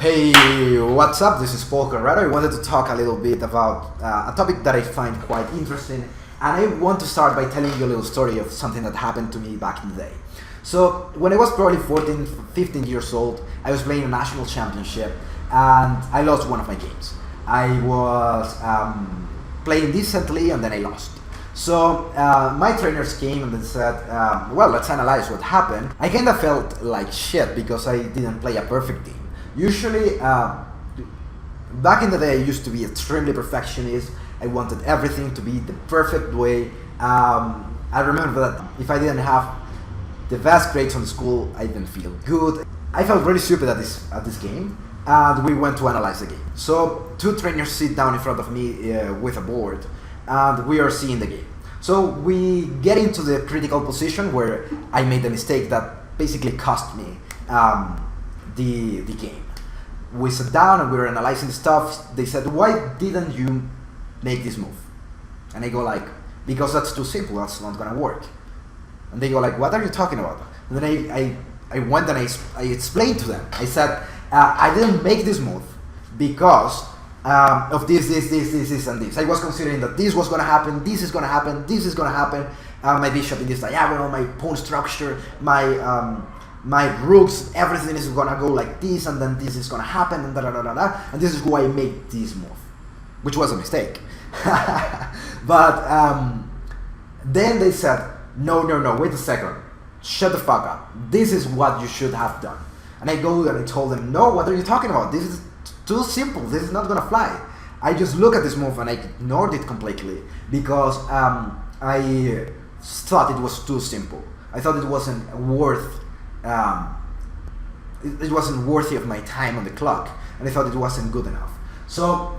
Hey, what's up? This is Carrero. I wanted to talk a little bit about a topic that I find quite interesting, and I want to start by telling you a little story of something that happened to me back in the day. So, when I was probably 14, 15 years old, I was playing a national championship, and I lost one of my games. I was playing decently, and then I lost. So my trainers came and they said, well, let's analyze what happened. I kind of felt like shit because I didn't play a perfect game. Usually, back in the day, I used to be extremely perfectionist. I wanted everything to be the perfect way. I remember that if I didn't have the best grades on school, I didn't feel good. I felt really stupid at this game, and we went to analyze the game. So two trainers sit down in front of me with a board, and we are seeing the game. So we get into the critical position where I made a mistake that basically cost me the game. We sat down and we were analyzing stuff. They said, why didn't you make this move? And I go like, because that's too simple, that's not gonna work. And they go like, what are you talking about? And then I went and I explained to them. I said, I didn't make this move because of this, and this. I was considering that this was gonna happen, this is gonna happen, this is gonna happen. My bishop in this diagonal, my pawn structure, my rooks, everything is gonna go like this, and then this is gonna happen, and and this is why I made this move, which was a mistake. But then they said, no, wait a second, shut the fuck up. This is what you should have done. And I go and I told them, no, what are you talking about? This is too simple. This is not gonna fly. I just look at this move and I ignored it completely because I thought it was too simple. I thought it wasn't worth. It wasn't worthy of my time on the clock, and I thought it wasn't good enough. So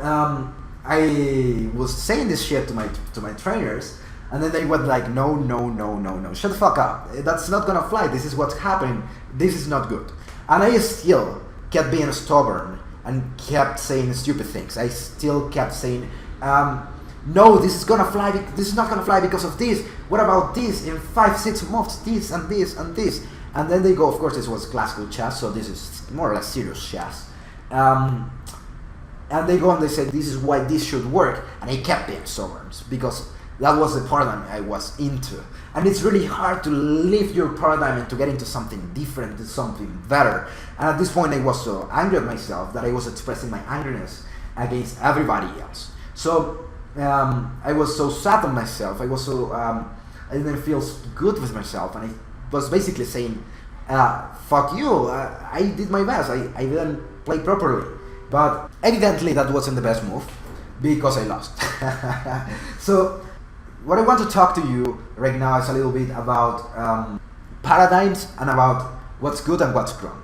I was saying this shit to my trainers, and then they were like, no, shut the fuck up. That's not gonna fly. This is what's happening. This is not good. And I still kept being stubborn and kept saying stupid things. I still kept saying, no, this is gonna fly. This is not gonna fly because of this. What about this? In 5-6 moves, this and this and this. And then they go, of course, this was classical chess, so this is more or less serious chess. And they go and they say, this is why this should work. And I kept being stubborn because that was the paradigm I was into. And it's really hard to leave your paradigm and to get into something different, into something better. And at this point, I was so angry at myself that I was expressing my angriness against everybody else. So I was so sad on myself. I was so I didn't feel good with myself, and I was basically saying, fuck you, I did my best, I didn't play properly. But evidently that wasn't the best move, because I lost. So, what I want to talk to you right now is a little bit about paradigms and about what's good and what's wrong.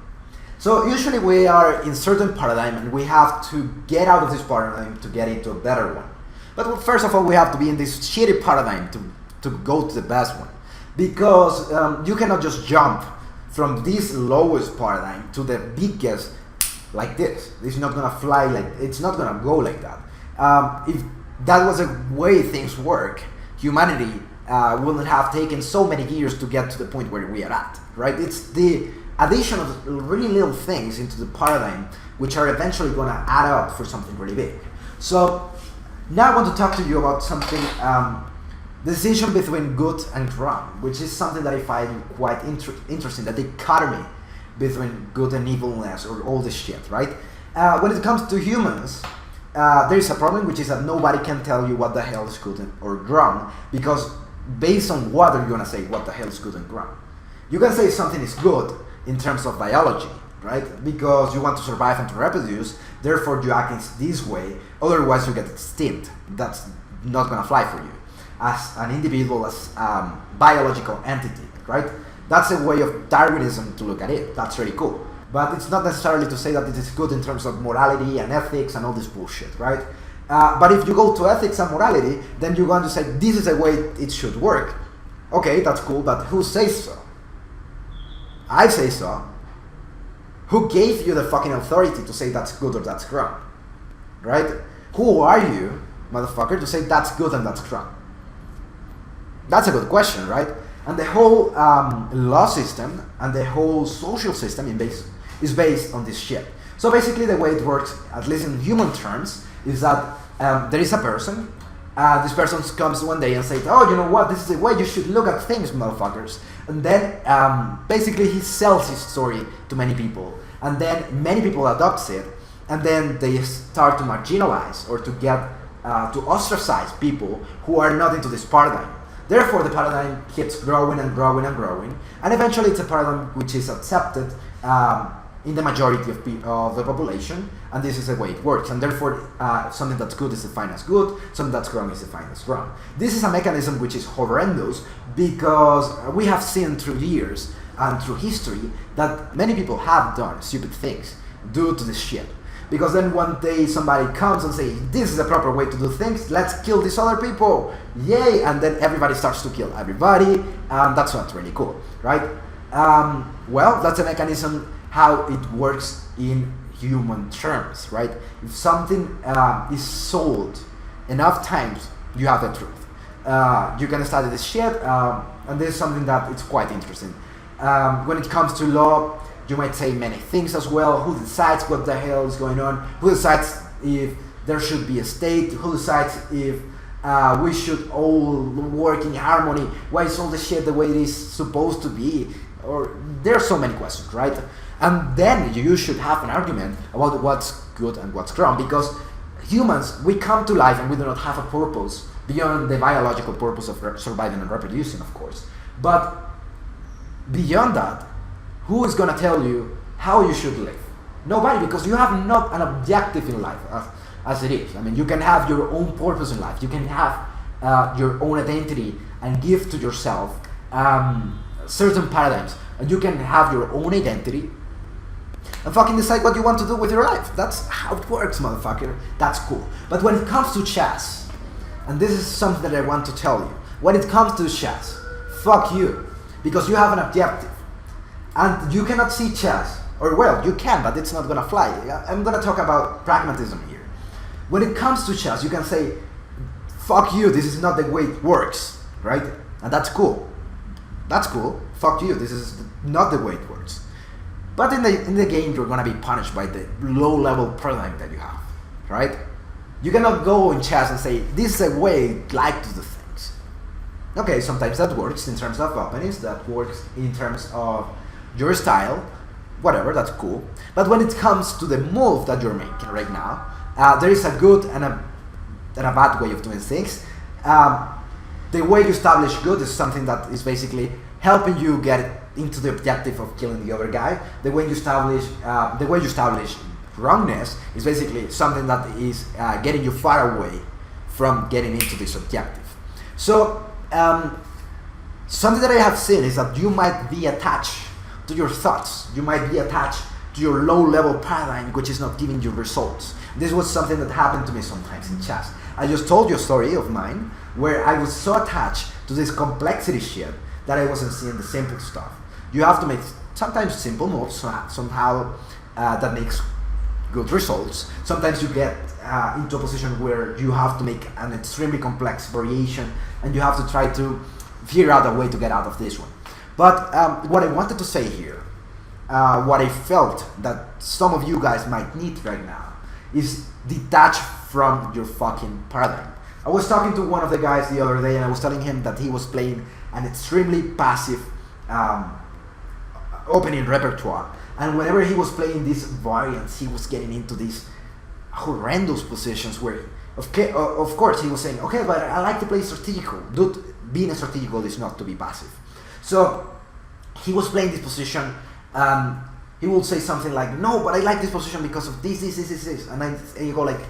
So usually we are in certain paradigm and we have to get out of this paradigm to get into a better one. But first of all, we have to be in this shitty paradigm to go to the best one. Because you cannot just jump from this lowest paradigm to the biggest like this. It's not gonna fly like, it's not gonna go like that. If that was the way things work, humanity wouldn't have taken so many years to get to the point where we are at, right? It's the addition of really little things into the paradigm which are eventually gonna add up for something really big. So now I want to talk to you about something, decision between good and wrong, which is something that I find quite interesting, the dichotomy between good and evilness or all this shit, right? When it comes to humans, there is a problem, which is that nobody can tell you what the hell is good or wrong, because based on what are you gonna say what the hell is good and wrong? You can say something is good in terms of biology, right? Because you want to survive and to reproduce, therefore you act in this way, otherwise you get extinct. That's not gonna fly for you as an individual, as biological entity, right? That's a way of Darwinism to look at it. That's really cool. But it's not necessarily to say that it is good in terms of morality and ethics and all this bullshit, right? But if you go to ethics and morality, then you're going to say, this is the way it should work. Okay, that's cool, but who says so? I say so. Who gave you the fucking authority to say that's good or that's wrong? Right? Who are you, motherfucker, to say that's good and that's wrong? That's a good question, right? And the whole law system and the whole social system is based on this shit. So basically the way it works, at least in human terms, is that there is a person. This person comes one day and says, oh, you know what, this is the way you should look at things, motherfuckers. And then basically he sells his story to many people. And then many people adopt it. And then they start to marginalize or to get to ostracize people who are not into this paradigm. Therefore, the paradigm keeps growing and growing and growing. And eventually it's a paradigm which is accepted in the majority of the population, and this is the way it works. And therefore, something that's good is defined as good, something that's wrong is defined as wrong. This is a mechanism which is horrendous because we have seen through years and through history that many people have done stupid things due to this shit. Because then one day somebody comes and says, this is the proper way to do things, let's kill these other people, yay! And then everybody starts to kill everybody, and that's not really cool, right? Well, that's a mechanism how it works in human terms, right? If something is sold enough times, you have the truth. You can study this shit, and this is something that it's quite interesting. When it comes to law, you might say many things as well. Who decides what the hell is going on? Who decides if there should be a state? Who decides if we should all work in harmony? Why is all the shit the way it is supposed to be? Or there are so many questions, right? And then you should have an argument about what's good and what's wrong, because humans, we come to life and we do not have a purpose beyond the biological purpose of surviving and reproducing, of course. But beyond that, who is going to tell you how you should live? Nobody, because you have not an objective in life as it is. I mean, you can have your own purpose in life. You can have your own identity and give to yourself certain paradigms. And you can have your own identity and fucking decide what you want to do with your life. That's how it works, motherfucker. That's cool. But when it comes to chess, and this is something that I want to tell you, when it comes to chess, fuck you. Because you have an objective. And you cannot see chess, or well, you can, but it's not gonna fly. I'm gonna talk about pragmatism here. When it comes to chess, you can say, fuck you, this is not the way it works, right? And that's cool. That's cool. Fuck you, this is not the way it works. But in the game, you're gonna be punished by the low-level paradigm that you have, right? You cannot go in chess and say, this is the way I like to do things. Okay, sometimes that works in terms of openings, that works in terms of your style, whatever, that's cool. But when it comes to the move that you're making right now, there is a good and a bad way of doing things. The way you establish good is something that is basically helping you get into the objective of killing the other guy. The way you establish wrongness is basically something that is getting you far away from getting into this objective. So something that I have seen is that you might be attached to your thoughts. You might be attached to your low-level paradigm, which is not giving you results. This was something that happened to me sometimes in chess. I just told you a story of mine where I was so attached to this complexity shit that I wasn't seeing the simple stuff. You have to make sometimes simple moves, somehow that makes good results. Sometimes you get into a position where you have to make an extremely complex variation and you have to try to figure out a way to get out of this one. But what I wanted to say here, what I felt that some of you guys might need right now, is detach from your fucking paradigm. I was talking to one of the guys the other day and I was telling him that he was playing an extremely passive opening repertoire. And whenever he was playing these variants, he was getting into these horrendous positions where, of course, he was saying, okay, but I like to play strategical. Dude, being strategical is not to be passive. So he was playing this position. He would say something like, no, but I like this position because of this. And you go like,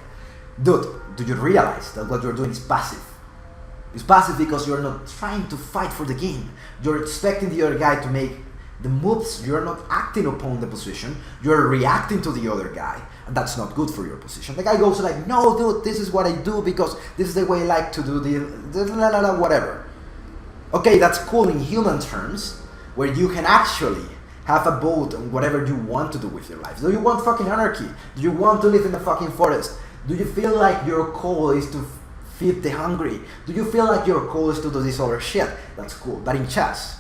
dude, do you realize that what you're doing is passive? It's passive because you're not trying to fight for the game. You're expecting the other guy to make the moves. You're not acting upon the position. You're reacting to the other guy. And that's not good for your position. The guy goes like, no, dude, this is what I do because this is the way I like to do whatever. Okay, that's cool in human terms, where you can actually have a vote on whatever you want to do with your life. Do you want fucking anarchy? Do you want to live in the fucking forest? Do you feel like your goal is to feed the hungry? Do you feel like your goal is to do this other shit? That's cool. But in chess,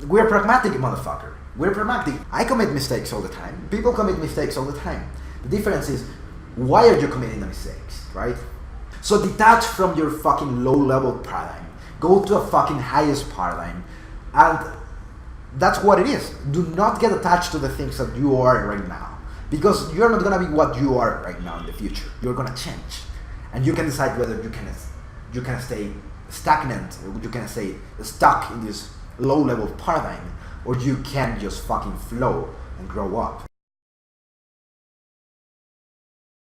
we're pragmatic, motherfucker. We're pragmatic. I commit mistakes all the time. People commit mistakes all the time. The difference is, why are you committing the mistakes, right? So detach from your fucking low-level paradigm. Go to a fucking highest paradigm. And that's what it is. Do not get attached to the things that you are right now. Because you're not going to be what you are right now in the future. You're going to change. And you can decide whether you can stay stagnant, or you can stay stuck in this low-level paradigm, or you can just fucking flow and grow up.